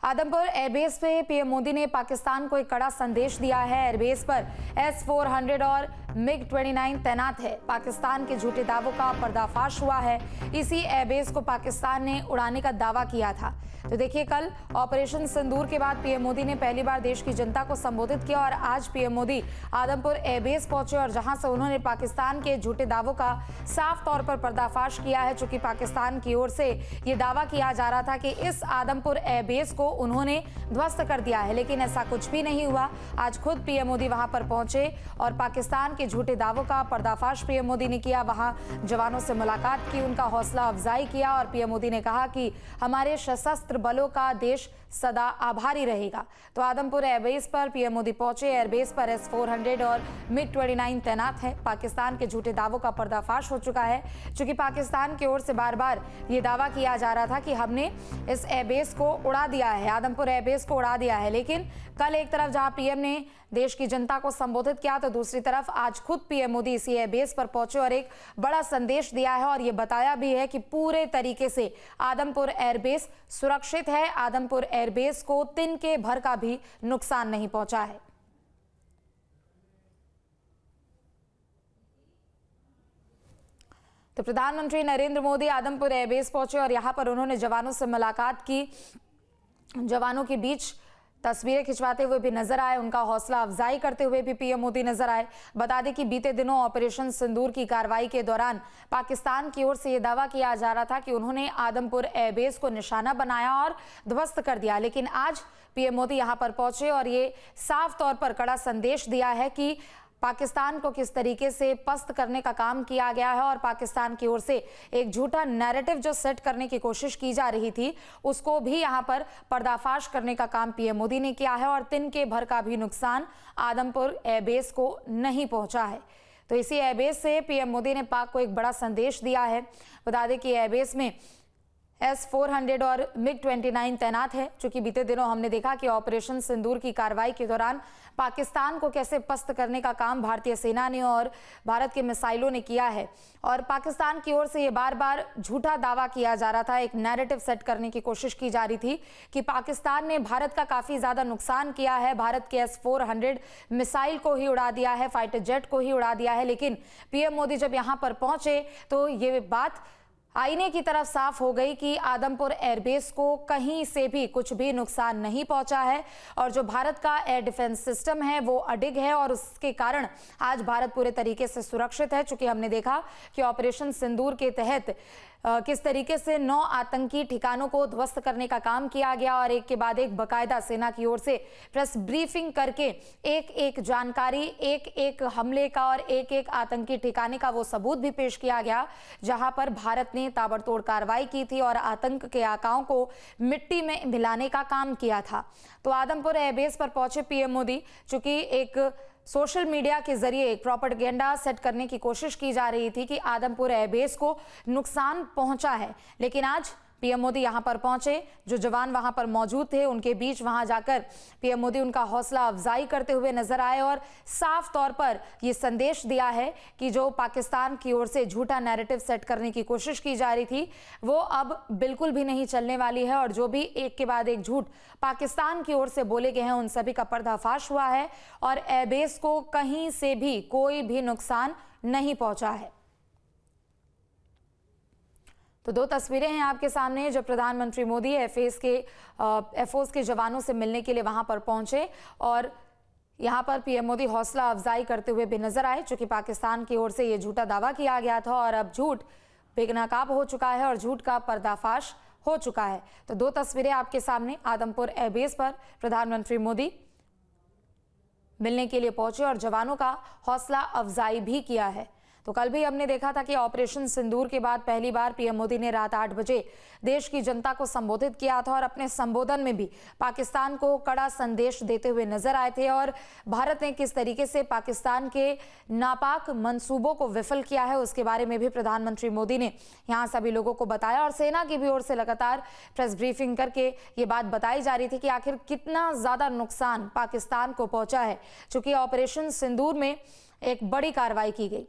Adampur airbase पे PM Modi ने पाकिस्तान को एक कड़ा संदेश दिया है। एयरबेस पर S-400 और MiG-29 तैनात है। पाकिस्तान के झूठे दावों का पर्दाफाश हुआ है। इसी एयरबेस को पाकिस्तान ने उड़ाने का दावा किया था। तो देखिए, कल ऑपरेशन सिंदूर के बाद पीएम मोदी ने पहली बार देश की जनता को संबोधित किया और आज पीएम मोदी आदमपुर एयरबेस पहुंचे और जहां से उन्होंने पाकिस्तान के झूठे दावों का साफ तौर पर पर्दाफाश किया है। चूंकि पाकिस्तान की ओर से ये दावा किया जा रहा था कि इस आदमपुर एयरबेस को उन्होंने ध्वस्त कर दिया है, लेकिन ऐसा कुछ भी नहीं हुआ। आज खुद पीएम मोदी वहां पर पहुंचे और पाकिस्तान के झूठे दावों का पर्दाफाश पीएम मोदी ने किया। वहां जवानों से मुलाकात की, उनका हौसला अफजाई किया और पीएम मोदी ने कहा कि हमारे सशस्त्र बलों का देश सदा आभारी रहेगा। तो आदमपुर एयरबेस पर पीएम मोदी पहुंचे। एयरबेस पर S-400 और MiG-29 तैनात है। पाकिस्तान के झूठे दावों का पर्दाफाश हो चुका है। चूंकि पाकिस्तान की ओर से बार बार ये दावा किया जा रहा था कि हमने इस एयरबेस को उड़ा दिया है, आदमपुर एयरबेस को उड़ा दिया है, लेकिन कल एक तरफ जहां पीएम ने देश की जनता को संबोधित किया तो दूसरी तरफ आज खुद पीएम मोदी इसी एयरबेस पर पहुंचे और एक बड़ा संदेश दिया है और ये बताया भी है कि पूरे तरीके से आदमपुर एयरबेस सुरक्षित है। आदमपुर एयरबेस को तिनके भर का भी नुकसान नहीं पहुंचा है। तो प्रधानमंत्री नरेंद्र मोदी आदमपुर एयरबेस पहुंचे और यहां पर उन्होंने जवानों से मुलाकात की। जवानों के बीच तस्वीरें खिंचवाते हुए भी नजर आए, उनका हौसला अफजाई करते हुए भी पीएम मोदी नजर आए। बता दें कि बीते दिनों ऑपरेशन सिंदूर की कार्रवाई के दौरान पाकिस्तान की ओर से यह दावा किया जा रहा था कि उन्होंने आदमपुर एयरबेस को निशाना बनाया और ध्वस्त कर दिया, लेकिन आज पीएम मोदी यहां पर पहुंचे और ये साफ तौर पर कड़ा संदेश दिया है कि पाकिस्तान को किस तरीके से पस्त करने का काम किया गया है और पाकिस्तान की ओर से एक झूठा नैरेटिव जो सेट करने की कोशिश की जा रही थी उसको भी यहां पर पर्दाफाश करने का काम पीएम मोदी ने किया है और तिनके भर का भी नुकसान आदमपुर एयरबेस को नहीं पहुंचा है। तो इसी एयरबेस से पीएम मोदी ने पाक को एक बड़ा संदेश दिया है। बता दें कि एयरबेस में S-400 और MiG-29 तैनात है। चूंकि बीते दिनों हमने देखा कि ऑपरेशन सिंदूर की कार्रवाई के दौरान पाकिस्तान को कैसे पस्त करने का काम भारतीय सेना ने और भारत के मिसाइलों ने किया है और पाकिस्तान की ओर से ये बार बार झूठा दावा किया जा रहा था, एक नैरेटिव सेट करने की कोशिश की जा रही थी कि पाकिस्तान ने भारत का काफी ज्यादा नुकसान किया है, भारत के S-400 मिसाइल को ही उड़ा दिया है, फाइटर जेट को ही उड़ा दिया है। लेकिन पीएम मोदी जब यहां पर पहुंचे तो ये बात आईने की तरफ साफ हो गई कि आदमपुर एयरबेस को कहीं से भी कुछ भी नुकसान नहीं पहुंचा है और जो भारत का एयर डिफेंस सिस्टम है वो अडिग है और उसके कारण आज भारत पूरे तरीके से सुरक्षित है। चूंकि हमने देखा कि ऑपरेशन सिंदूर के तहत किस तरीके से 9 आतंकी ठिकानों को ध्वस्त करने का काम किया गया और एक के बाद एक बकायदा सेना की ओर से प्रेस ब्रीफिंग करके एक एक जानकारी, एक एक हमले का और एक एक आतंकी ठिकाने का वो सबूत भी पेश किया गया, जहां पर भारत ने ताबड़तोड़ कार्रवाई की थी और आतंक के आकाओं को मिट्टी में मिलाने का काम किया था। तो आदमपुर एयरबेस पर पहुंचे पीएम मोदी। चूंकि एक सोशल मीडिया के जरिए एक प्रोपेगेंडा सेट करने की कोशिश की जा रही थी कि आदमपुर एयरबेस को नुकसान पहुंचा है, लेकिन आज पीएम मोदी यहां पर पहुंचे। जो जवान वहां पर मौजूद थे उनके बीच वहां जाकर पीएम मोदी उनका हौसला अफजाई करते हुए नजर आए और साफ तौर पर यह संदेश दिया है कि जो पाकिस्तान की ओर से झूठा नैरेटिव सेट करने की कोशिश की जा रही थी वो अब बिल्कुल भी नहीं चलने वाली है और जो भी एक के बाद एक झूठ पाकिस्तान की ओर से बोले गए हैं उन सभी का पर्दाफाश हुआ है और एयरबेस को कहीं से भी कोई भी नुकसान नहीं पहुंचा है। तो 2 तस्वीरें हैं आपके सामने जब प्रधानमंत्री मोदी एफओस के जवानों से मिलने के लिए वहां पर पहुंचे और यहां पर पीएम मोदी हौसला अफजाई करते हुए भी नजर आए। चूंकि पाकिस्तान की ओर से यह झूठा दावा किया गया था और अब झूठ बेनकाब हो चुका है और झूठ का पर्दाफाश हो चुका है। तो 2 तस्वीरें आपके सामने, आदमपुर एयरबेस पर प्रधानमंत्री मोदी मिलने के लिए पहुंचे और जवानों का हौसला अफजाई भी किया है। तो कल भी हमने देखा था कि ऑपरेशन सिंदूर के बाद पहली बार पीएम मोदी ने रात 8 बजे देश की जनता को संबोधित किया था और अपने संबोधन में भी पाकिस्तान को कड़ा संदेश देते हुए नजर आए थे और भारत ने किस तरीके से पाकिस्तान के नापाक मंसूबों को विफल किया है उसके बारे में भी प्रधानमंत्री मोदी ने यहां सभी लोगों को बताया और सेना की भी ओर से लगातार प्रेस ब्रीफिंग करके ये बात बताई जा रही थी कि आखिर कितना ज्यादा नुकसान पाकिस्तान को पहुंचा है, चूंकि ऑपरेशन सिंदूर में एक बड़ी कार्रवाई की गई।